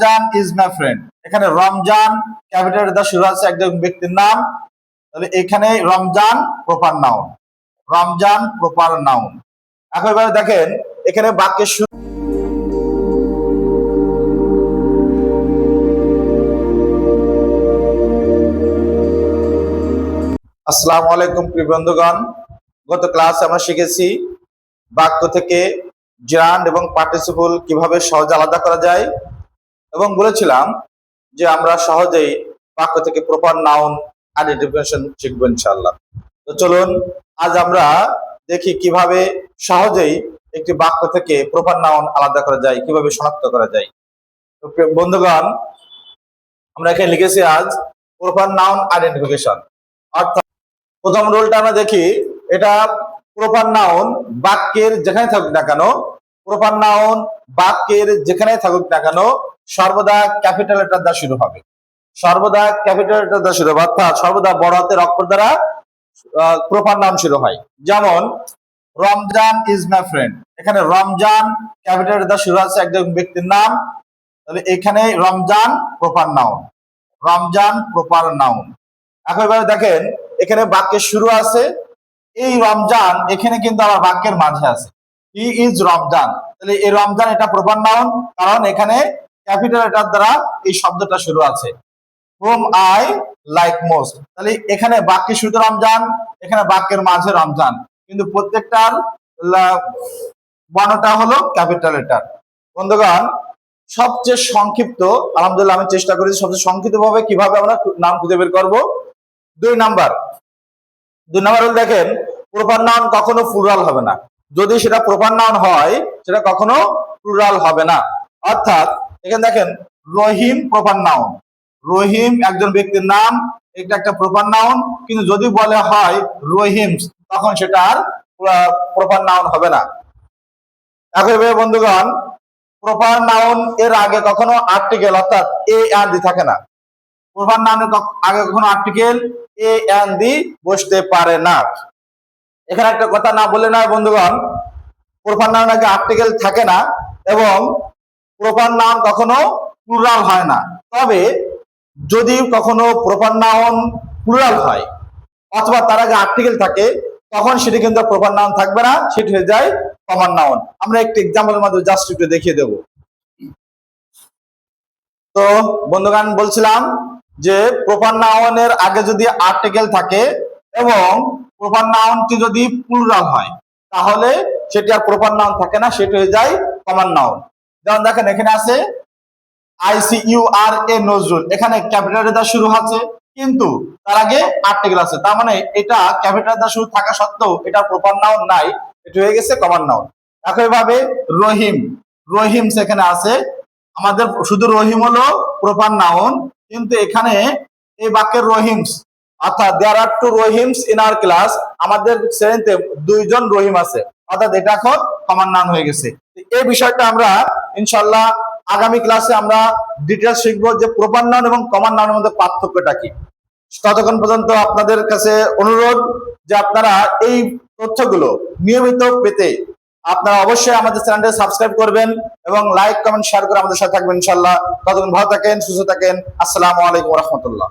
Ramzan is my friend. এখানে Ramzan capital দ্বারা শুরু আছে একজন ব্যক্তির নাম, তাহলে এখানে Ramzan proper noun, Ramzan proper noun. এখন এবারে দেখেন এখানে বাক্যের শুরু। আসসালামু আলাইকুম প্রিয় বন্ধুগণ, গত ক্লাসে আমরা শিখেছি বাক্য থেকে জার্ন্ড এবং পার্টিসিপল কিভাবে সহজে আলাদা করা যায়, এবং বলেছিলাম যে আমরা সহজেই বাক্য থেকে প্রপার নাউন আইডেন্টিফিকেশন শিখবো ইনশাআল্লাহ। তো চলুন আজ আমরা দেখি কিভাবে সহজেই একটি বাক্য থেকে প্রপার নাউন আলাদা করা যায়, কিভাবে শনাক্ত করা যায়। তো বন্ধুগণ, আমরা এখানে লিখেছি আজ প্রপার নাউন আইডেন্টিফিকেশন। অর্থাৎ প্রথম রুলটা আমরা দেখি, এটা প্রপার নাউন বাক্যের যেখানে থাকুক না কেন, প্রপার নাউন বাক্যের যেখানে থাকুক না কেন সর্বদা ক্যাপিটাল লেটার দ্বারা শুরু হবে, সর্বদা ক্যাপিটাল লেটার দ্বারা শুরু হবে, অর্থাৎ সর্বদা বড় হাতের অক্ষর দ্বারা প্রপার নাউন শুরু হয়। যেমন রমজান ইজ মাই ফ্রেন্ড, এখানে রমজান ক্যাপিটাল লেটার দ্বারা শুরু আছে একজন ব্যক্তির নাম, তাহলে এখানে Ramzan proper noun, Ramzan proper noun. এখন এবারে দেখেন এখানে বাক্যের শুরু আছে এই রমজান, এখানে কিন্তু আবার বাক্যের মাঝে আছে হি ইজ রমজান, তাহলে এই রমজান এটা প্রপার নাউন, কারণ এখানে ক্যাপিটাল লেটার দ্বারা এই শব্দটা শুরু আছে, whom I like most, তাহলে এখানে বাক্যের শুরুতে রমজান, এখানে বাক্যের মাঝে রমজান, কিন্তু প্রত্যেকটার বর্ণটা হলো ক্যাপিটাল লেটার। বন্ধুগণ, সবচেয়ে সংক্ষিপ্ত, আলহামদুলিল্লাহ আমি চেষ্টা করেছি সবচেয়ে সংক্ষিপ্ত ভাবে কিভাবে আমরা নাম খুঁজে বের করবো। দুই নাম্বার হল দেখেন প্রপার নাউন কখনো প্লুরাল হবে না, যদি সেটা প্রপার নাউন হয় সেটা কখনো প্লুরাল হবে না। অর্থাৎ এখানে দেখেন রহিম প্রপার নাউন, রহিম একজন ব্যক্তির নাম, এটা একটা প্রপার নাউন, কিন্তু যদি বলে হয় রহিমস তখন সেটা আর প্রপার নাউন হবে না। একইভাবে বন্ধুগণ, প্রপার নাউন এর আগে কখনো আর্টিকেল অর্থাৎ এ আর দি থাকে না, প্রপার নাউনের আগে কখনো আর্টিকেল এ এন দি বসতে পারে না। এখানে একটা কথা না বলে নয় বন্ধুগণ, প্রপার নাউন আগে আর্টিকেল থাকে না এবং প্রপার নাউন কখনো প্লুরাল হয় না। তবে যদি কখনো প্রপার নাউন প্লুরাল হয় অথবা তার আগে আর্টিকেল থাকে তখন সেটি কিন্তু প্রপার নাউন থাকবে না, সেটি হয়ে যায় কমন নাউন। আমরা একটি এক্সাম্পলের মাধ্যমে জাস্ট একটু দেখিয়ে দেব। তো বন্ধুগণ, বলছিলাম যে প্রপার নাউনের আগে যদি আর্টিকেল থাকে এবং প্রপার নাউনটি যদি প্লুরাল হয় তাহলে সেটি আর প্রপার নাউন থাকে না, সেটি হয়ে যায় কমন নাউন। যেমন দেখেন এখানে আছে ICURA নজরুল, এখানে ক্যাপিটাল দ্বারা শুরু আছে কিন্তু তার আগে আর্টিকেল আছে, তার মানে এটা ক্যাপিটাল দ্বারা শুরু থাকা সত্ত্বেও এটা প্রপার নাউন নাই, এটা হয়ে গেছে কমন নাউন। একইভাবে রহিম, রহিমস এখানে আছে, আমাদের শুধু রহিম হলো প্রপার নাউন, কিন্তু এখানে এই বাক্যের রহিমস অর্থাৎ there are two rhymes in our class, আমাদের শ্রেণীতে দুইজন রহিম আছে, অর্থাৎ এটা এখন কমন নাউন হয়ে গেছে। এই বিষয়টা আমরা ইনশাআল্লাহ আগামী ক্লাসে আমরা ডিটেইলস শিখবো যে প্রপার নাউন এবং কমন নাউনের মধ্যে পার্থক্যটা কি। ততক্ষণ পর্যন্ত আপনাদের কাছে অনুরোধ যে আপনারা এই তথ্যগুলো নিয়মিত পেতে আপনারা অবশ্যই আমাদের চ্যানেলটা সাবস্ক্রাইব করবেন এবং লাইক কমেন্ট শেয়ার করে আমাদের সাথে থাকবেন ইনশাআল্লাহ। ততক্ষণ ভালো থাকেন, সুস্থ থাকেন। আসসালামু আলাইকুম ওয়া রাহমাতুল্লাহ।